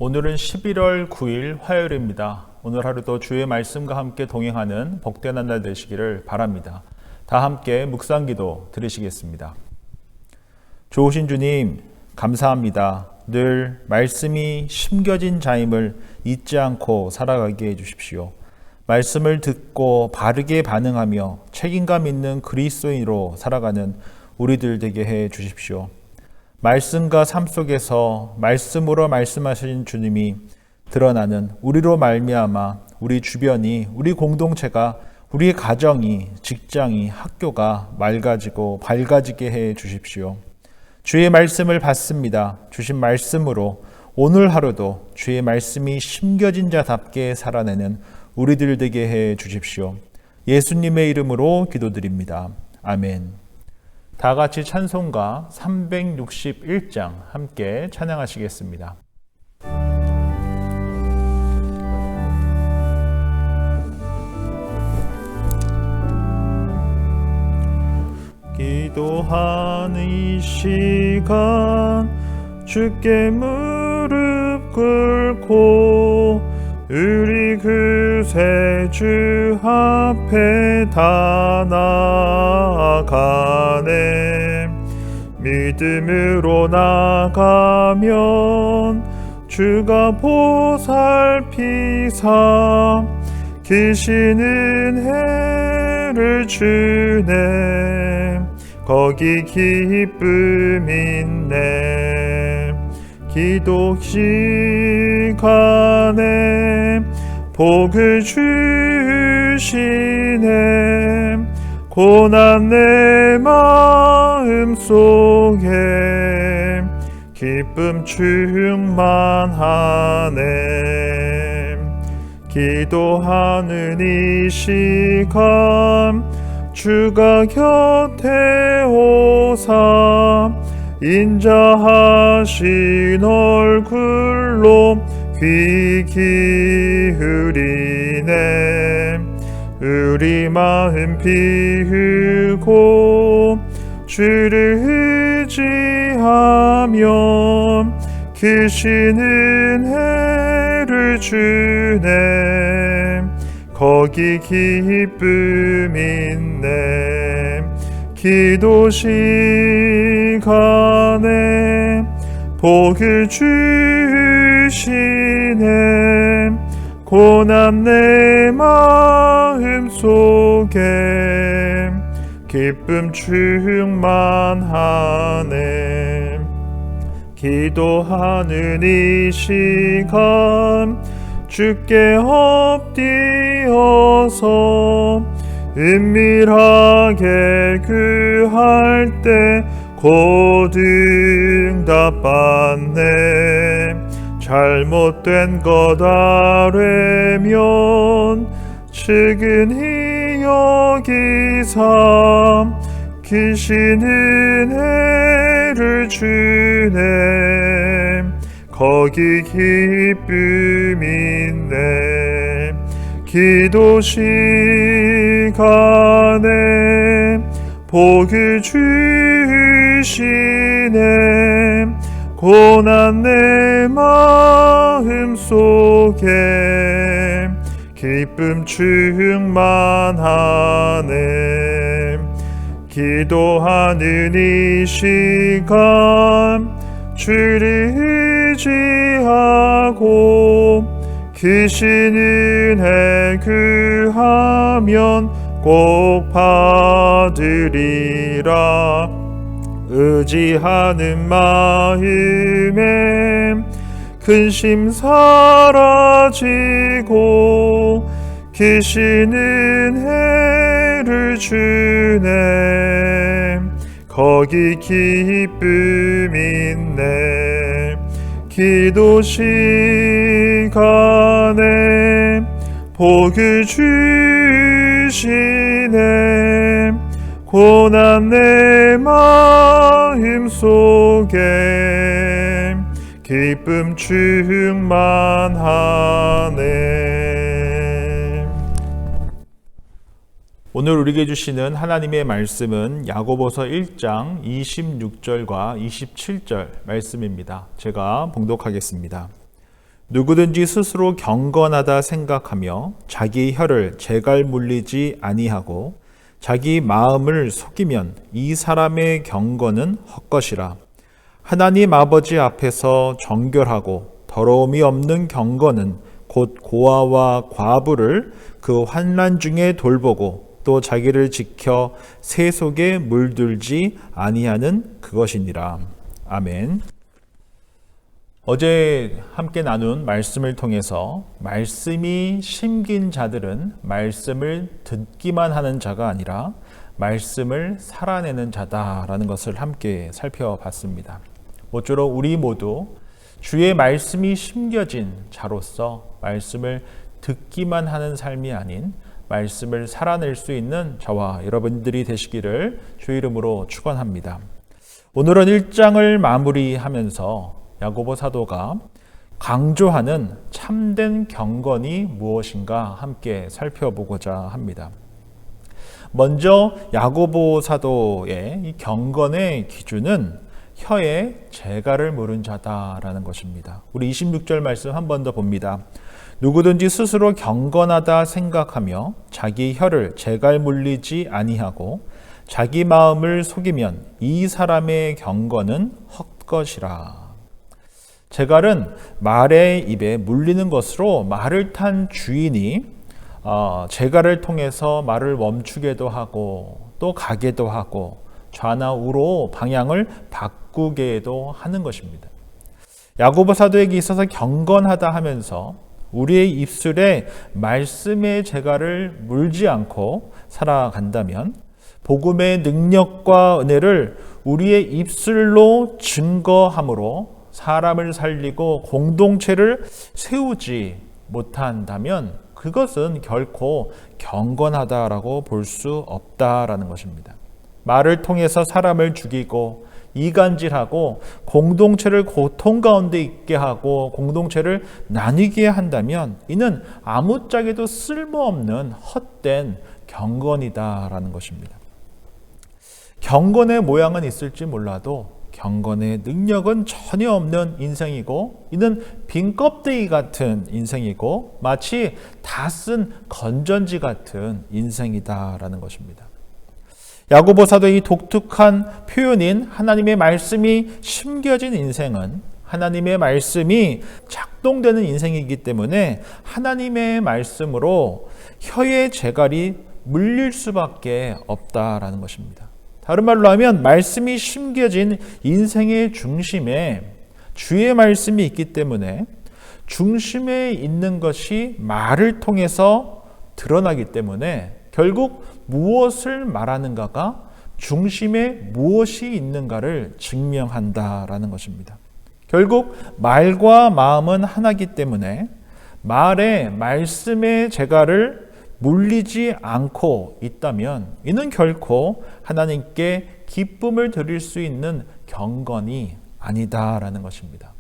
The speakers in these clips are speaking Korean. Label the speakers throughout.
Speaker 1: 오늘은 11월 9일 화요일입니다. 오늘 하루도 주의 말씀과 함께 동행하는 복된 한 날 되시기를 바랍니다. 다 함께 묵상기도 드리시겠습니다. 좋으신 주님, 감사합니다. 늘 말씀이 심겨진 자임을 잊지 않고 살아가게 해주십시오. 말씀을 듣고 바르게 반응하며 책임감 있는 그리스도인으로 살아가는 우리들 되게 해 주십시오. 말씀과 삶 속에서 말씀으로 말씀하신 주님이 드러나는 우리로 말미암아 우리 주변이, 우리 공동체가, 우리 가정이, 직장이, 학교가 맑아지고 밝아지게 해 주십시오. 주의 말씀을 받습니다. 주신 말씀으로 오늘 하루도 주의 말씀이 심겨진 자답게 살아내는 우리들 되게 해 주십시오. 예수님의 이름으로 기도드립니다. 아멘. 다 같이 찬송가 361장 함께 찬양하시겠습니다. 기도하는 이 시간 주께 무릎 꿇고 우리 그새 주 앞에 다 나아가네. 믿음으로 나가면 주가 보살피사 기신 은혜를 주네. 거기 기쁨 있네. 기도 시간에 복을 주시네. 고난 내 마음 속에 기쁨 충만하네. 기도하는 이 시간 주가 곁에 오사 인자하신 얼굴로 귀 기울이네. 우리 마음 비우고 주를 의지하며 크신 은혜를 주네. 거기 기쁨 있네. 기도 시간에 복을 주시네. 고난 내 마음 속에 기쁨 충만하네. 기도하는 이 시간 주께 엎드려서 은밀하게 구할 때 곧 응답받네. 잘못된 것 아뢰면 측은히 여기사 기신 은혜를 주네. 거기 기쁨 있네. 기도 시간에 복을 주시네. 고난 내 마음 속에 기쁨 충만하네. 기도하는 이 시간 주를 의지하고 크신 은혜 구하면 꼭 받으리라. 의지하는 마음에 근심 사라지고 크신 은혜를 주네. 거기 기쁨 있네. 기도 시간에 복을 주시네. 고난 내 마음 속에 기쁨 충만하네. 오늘 우리에게 주시는 하나님의 말씀은 야고보서 1장 26절과 27절 말씀입니다. 제가 봉독하겠습니다. 누구든지 스스로 경건하다 생각하며 자기 혀를 제갈 물리지 아니하고 자기 마음을 속이면 이 사람의 경건은 헛것이라. 하나님 아버지 앞에서 정결하고 더러움이 없는 경건은 곧 고아와 과부를 그 환난 중에 돌보고 또 자기를 지켜 새 속에 물들지 아니하는 그것이니라. 아멘. 어제 함께 나눈 말씀을 통해서 말씀이 심긴 자들은 말씀을 듣기만 하는 자가 아니라 말씀을 살아내는 자다라는 것을 함께 살펴봤습니다. 모쪼록 우리 모두 주의 말씀이 심겨진 자로서 말씀을 듣기만 하는 삶이 아닌 말씀을 살아낼 수 있는 저와 여러분들이 되시기를 주의 이름으로 축원합니다. 오늘은 1장을 마무리하면서 야고보 사도가 강조하는 참된 경건이 무엇인가 함께 살펴보고자 합니다. 먼저 야고보 사도의 이 경건의 기준은 혀에 재갈을 물은 자다라는 것입니다. 우리 26절 말씀 한 번 더 봅니다. 누구든지 스스로 경건하다 생각하며 자기 혀를 재갈 물리지 아니하고 자기 마음을 속이면 이 사람의 경건은 헛것이라. 재갈은 말의 입에 물리는 것으로 말을 탄 주인이 재갈을 통해서 말을 멈추게도 하고 또 가게도 하고 좌나 우로 방향을 바꾸게도 하는 것입니다. 야고보 사도에게 있어서 경건하다 하면서 우리의 입술에 말씀의 재갈을 물지 않고 살아간다면 복음의 능력과 은혜를 우리의 입술로 증거함으로 사람을 살리고 공동체를 세우지 못한다면 그것은 결코 경건하다라고 볼 수 없다라는 것입니다. 말을 통해서 사람을 죽이고 이간질하고 공동체를 고통 가운데 있게 하고 공동체를 나뉘게 한다면 이는 아무짝에도 쓸모없는 헛된 경건이다라는 것입니다. 경건의 모양은 있을지 몰라도 경건의 능력은 전혀 없는 인생이고 이는 빈 껍데기 같은 인생이고 마치 다 쓴 건전지 같은 인생이다라는 것입니다. 야고보 사도의 이 독특한 표현인 하나님의 말씀이 심겨진 인생은 하나님의 말씀이 작동되는 인생이기 때문에 하나님의 말씀으로 혀의 재갈이 물릴 수밖에 없다라는 것입니다. 다른 말로 하면 말씀이 심겨진 인생의 중심에 주의 말씀이 있기 때문에 중심에 있는 것이 말을 통해서 드러나기 때문에 결국 무엇을 말하는가가 중심에 무엇이 있는가를 증명한다라는 것입니다. 결국 말과 마음은 하나이기 때문에 말씀의 재갈을 물리지 않고 있다면 이는 결코 하나님께 기쁨을 드릴 수 있는 경건이 아니다라는 것입니다.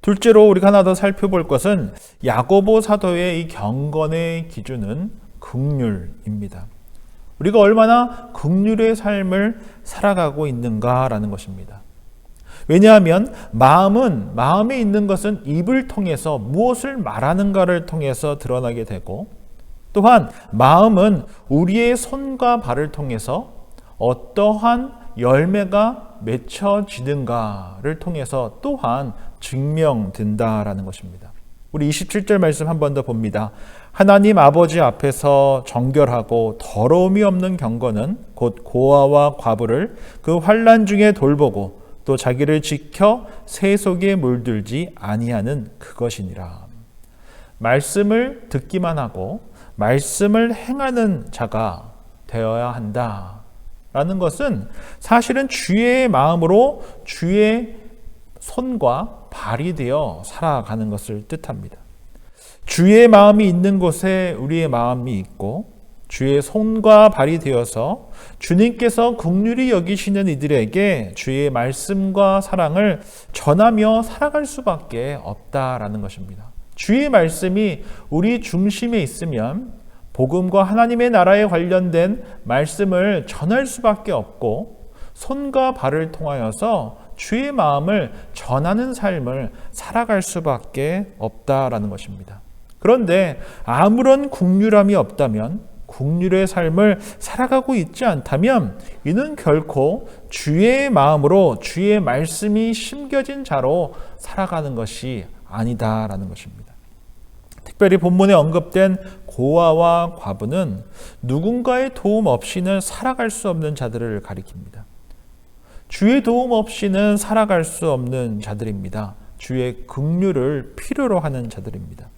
Speaker 1: 둘째로 우리가 하나 더 살펴볼 것은 야고보 사도의 이 경건의 기준은 긍휼입니다. 우리가 얼마나 긍휼의 삶을 살아가고 있는가라는 것입니다. 왜냐하면 마음에 있는 것은 입을 통해서 무엇을 말하는가를 통해서 드러나게 되고 또한 마음은 우리의 손과 발을 통해서 어떠한 열매가 맺혀지는가를 통해서 또한 증명된다라는 것입니다. 우리 27절 말씀 한 번 더 봅니다. 하나님 아버지 앞에서 정결하고 더러움이 없는 경건은 곧 고아와 과부를 그 환난 중에 돌보고 또 자기를 지켜 새 속에 물들지 아니하는 그것이니라. 말씀을 듣기만 하고 말씀을 행하는 자가 되어야 한다라는 것은 사실은 주의 마음으로 주의 손과 발이 되어 살아가는 것을 뜻합니다. 주의 마음이 있는 곳에 우리의 마음이 있고 주의 손과 발이 되어서 주님께서 긍휼히 여기시는 이들에게 주의 말씀과 사랑을 전하며 살아갈 수밖에 없다라는 것입니다. 주의 말씀이 우리 중심에 있으면 복음과 하나님의 나라에 관련된 말씀을 전할 수밖에 없고 손과 발을 통하여서 주의 마음을 전하는 삶을 살아갈 수밖에 없다라는 것입니다. 그런데 아무런 국률함이 없다면, 국률의 삶을 살아가고 있지 않다면 이는 결코 주의 마음으로 주의 말씀이 심겨진 자로 살아가는 것이 아니다라는 것입니다. 특별히 본문에 언급된 고아와 과부는 누군가의 도움 없이는 살아갈 수 없는 자들을 가리킵니다. 주의 도움 없이는 살아갈 수 없는 자들입니다. 주의 긍휼을 필요로 하는 자들입니다.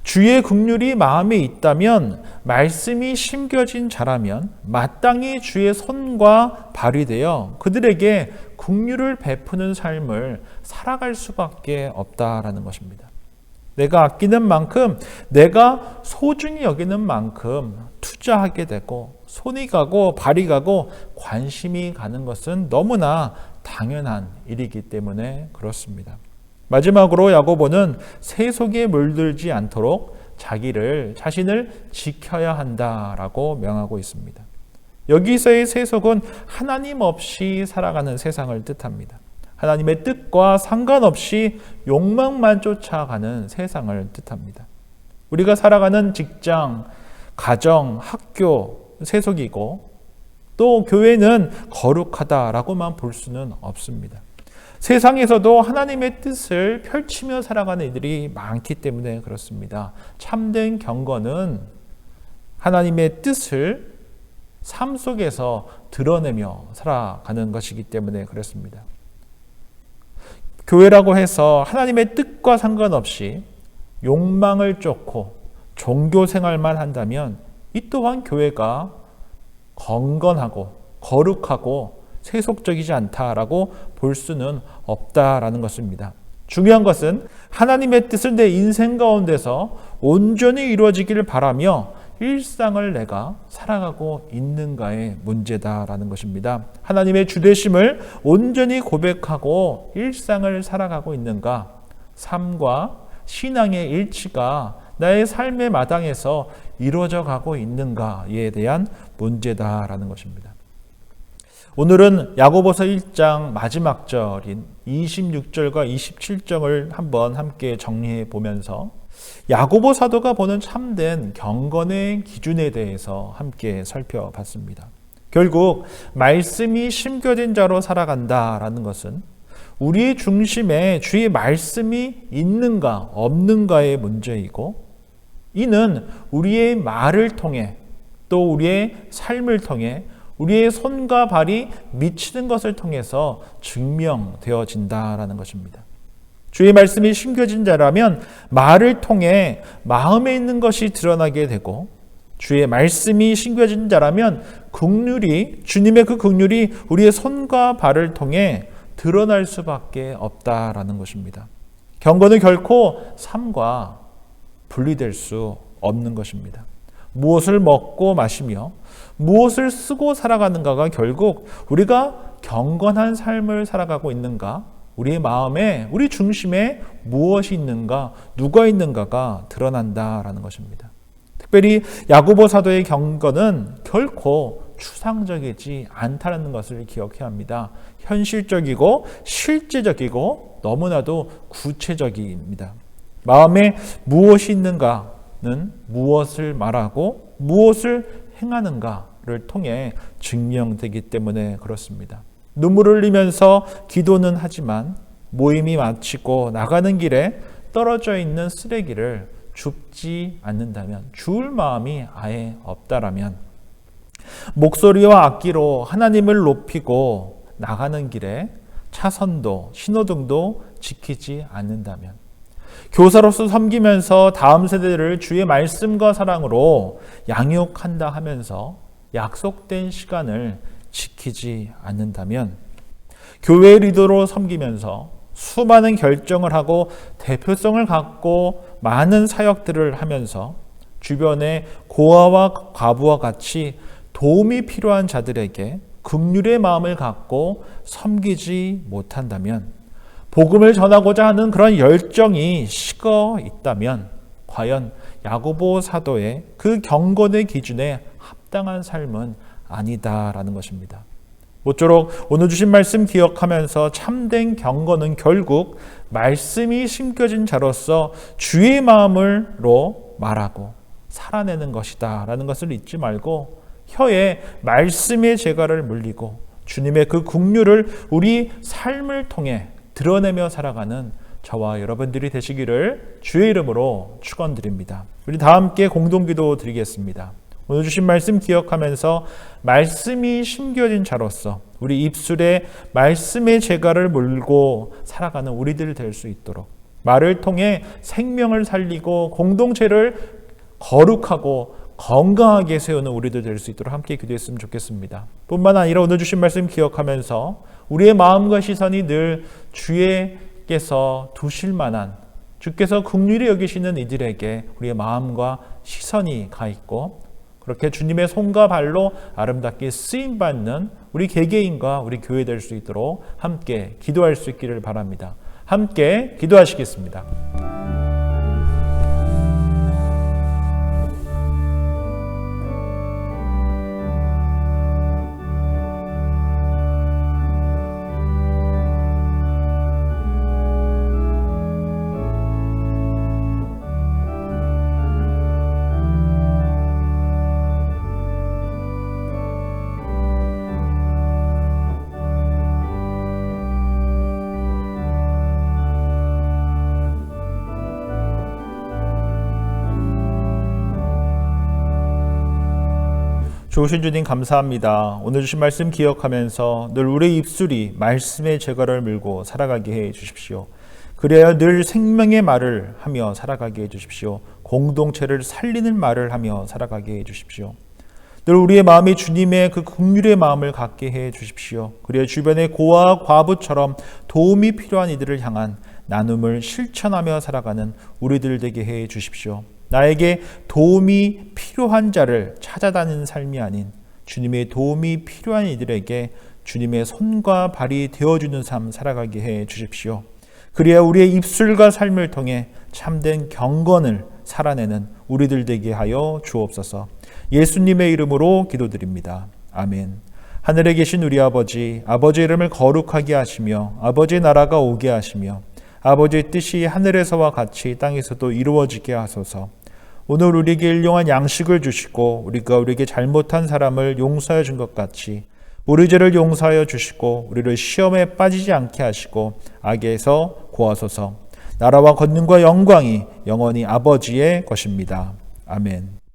Speaker 1: 주의 긍휼이 마음에 있다면, 말씀이 심겨진 자라면 마땅히 주의 손과 발이 되어 그들에게 긍휼을 베푸는 삶을 살아갈 수밖에 없다라는 것입니다. 내가 아끼는 만큼, 내가 소중히 여기는 만큼 투자하게 되고, 손이 가고 발이 가고 관심이 가는 것은 너무나 당연한 일이기 때문에 그렇습니다. 마지막으로 야고보는 세속에 물들지 않도록 자신을 지켜야 한다라고 명하고 있습니다. 여기서의 세속은 하나님 없이 살아가는 세상을 뜻합니다. 하나님의 뜻과 상관없이 욕망만 쫓아가는 세상을 뜻합니다. 우리가 살아가는 직장, 가정, 학교, 세속이고 또 교회는 거룩하다라고만 볼 수는 없습니다. 세상에서도 하나님의 뜻을 펼치며 살아가는 이들이 많기 때문에 그렇습니다. 참된 경건은 하나님의 뜻을 삶 속에서 드러내며 살아가는 것이기 때문에 그렇습니다. 교회라고 해서 하나님의 뜻과 상관없이 욕망을 쫓고 종교 생활만 한다면 이 또한 교회가 건건하고 거룩하고 세속적이지 않다라고 볼 수는 없다라는 것입니다. 중요한 것은 하나님의 뜻을 내 인생 가운데서 온전히 이루어지기를 바라며 일상을 내가 살아가고 있는가의 문제다라는 것입니다. 하나님의 주되심을 온전히 고백하고 일상을 살아가고 있는가? 삶과 신앙의 일치가 나의 삶의 마당에서 이루어져 가고 있는가에 대한 문제다라는 것입니다. 오늘은 야고보서 1장 마지막 절인 26절과 27절을 한번 함께 정리해 보면서 야고보 사도가 보는 참된 경건의 기준에 대해서 함께 살펴봤습니다. 결국 말씀이 심겨진 자로 살아간다라는 것은 우리의 중심에 주의 말씀이 있는가 없는가의 문제이고, 이는 우리의 말을 통해 또 우리의 삶을 통해 우리의 손과 발이 미치는 것을 통해서 증명되어진다라는 것입니다. 주의 말씀이 심겨진 자라면 말을 통해 마음에 있는 것이 드러나게 되고, 주의 말씀이 심겨진 자라면 주님의 그 긍휼이 우리의 손과 발을 통해 드러날 수밖에 없다라는 것입니다. 경건은 결코 삶과 분리될 수 없는 것입니다. 무엇을 먹고 마시며 무엇을 쓰고 살아가는가가 결국 우리가 경건한 삶을 살아가고 있는가, 우리의 마음에, 우리 중심에 무엇이 있는가, 누가 있는가가 드러난다라는 것입니다. 특별히 야고보 사도의 경건은 결코 추상적이지 않다는 것을 기억해야 합니다. 현실적이고 실제적이고 너무나도 구체적입니다. 마음에 무엇이 있는가는 무엇을 말하고 무엇을 행하는가를 통해 증명되기 때문에 그렇습니다. 눈물을 흘리면서 기도는 하지만 모임이 마치고 나가는 길에 떨어져 있는 쓰레기를 줍지 않는다면, 주울 마음이 아예 없다라면, 목소리와 악기로 하나님을 높이고 나가는 길에 차선도 신호등도 지키지 않는다면, 교사로서 섬기면서 다음 세대를 주의 말씀과 사랑으로 양육한다 하면서 약속된 시간을 지키지 않는다면, 교회 리더로 섬기면서 수많은 결정을 하고 대표성을 갖고 많은 사역들을 하면서 주변의 고아와 과부와 같이 도움이 필요한 자들에게 긍휼의 마음을 갖고 섬기지 못한다면, 복음을 전하고자 하는 그런 열정이 식어 있다면 과연 야고보 사도의 그 경건의 기준에 합당한 삶은 아니다라는 것입니다. 모쪼록 오늘 주신 말씀 기억하면서 참된 경건은 결국 말씀이 심겨진 자로서 주의 마음으로 말하고 살아내는 것이다 라는 것을 잊지 말고 혀에 말씀의 재갈을 물리고 주님의 그 긍휼을 우리 삶을 통해 드러내며 살아가는 저와 여러분들이 되시기를 주의 이름으로 축원드립니다. 우리 다 함께 공동기도 드리겠습니다. 오늘 주신 말씀 기억하면서 말씀이 심겨진 자로서 우리 입술에 말씀의 재갈을 물고 살아가는 우리들 될 수 있도록 말을 통해 생명을 살리고 공동체를 거룩하고 건강하게 세우는 우리들 될 수 있도록 함께 기도했으면 좋겠습니다. 뿐만 아니라 오늘 주신 말씀 기억하면서 우리의 마음과 시선이 늘 주께서 두실 만한 주께서 긍휼히 여기시는 이들에게 우리의 마음과 시선이 가 있고 그렇게 주님의 손과 발로 아름답게 쓰임받는 우리 개개인과 우리 교회 될 수 있도록 함께 기도할 수 있기를 바랍니다. 함께 기도하시겠습니다. 좋으신 주님 감사합니다. 오늘 주신 말씀 기억하면서 늘 우리의 입술이 말씀의 재갈을 물고 살아가게 해 주십시오. 그래야 늘 생명의 말을 하며 살아가게 해 주십시오. 공동체를 살리는 말을 하며 살아가게 해 주십시오. 늘 우리의 마음이 주님의 그 긍휼의 마음을 갖게 해 주십시오. 그래야 주변의 고아 과부처럼 도움이 필요한 이들을 향한 나눔을 실천하며 살아가는 우리들 되게 해 주십시오. 나에게 도움이 필요한 자를 찾아다니는 삶이 아닌 주님의 도움이 필요한 이들에게 주님의 손과 발이 되어주는 삶 살아가게 해 주십시오. 그래야 우리의 입술과 삶을 통해 참된 경건을 살아내는 우리들 되게 하여 주옵소서. 예수님의 이름으로 기도드립니다. 아멘. 하늘에 계신 우리 아버지, 아버지의 이름을 거룩하게 하시며 아버지의 나라가 오게 하시며 아버지의 뜻이 하늘에서와 같이 땅에서도 이루어지게 하소서. 오늘 우리에게 일용할 양식을 주시고 우리가 우리에게 잘못한 사람을 용서해 준 것 같이 우리 죄를 용서하여 주시고 우리를 시험에 빠지지 않게 하시고 악에서 구하소서. 나라와 권능과 영광이 영원히 아버지의 것입니다. 아멘.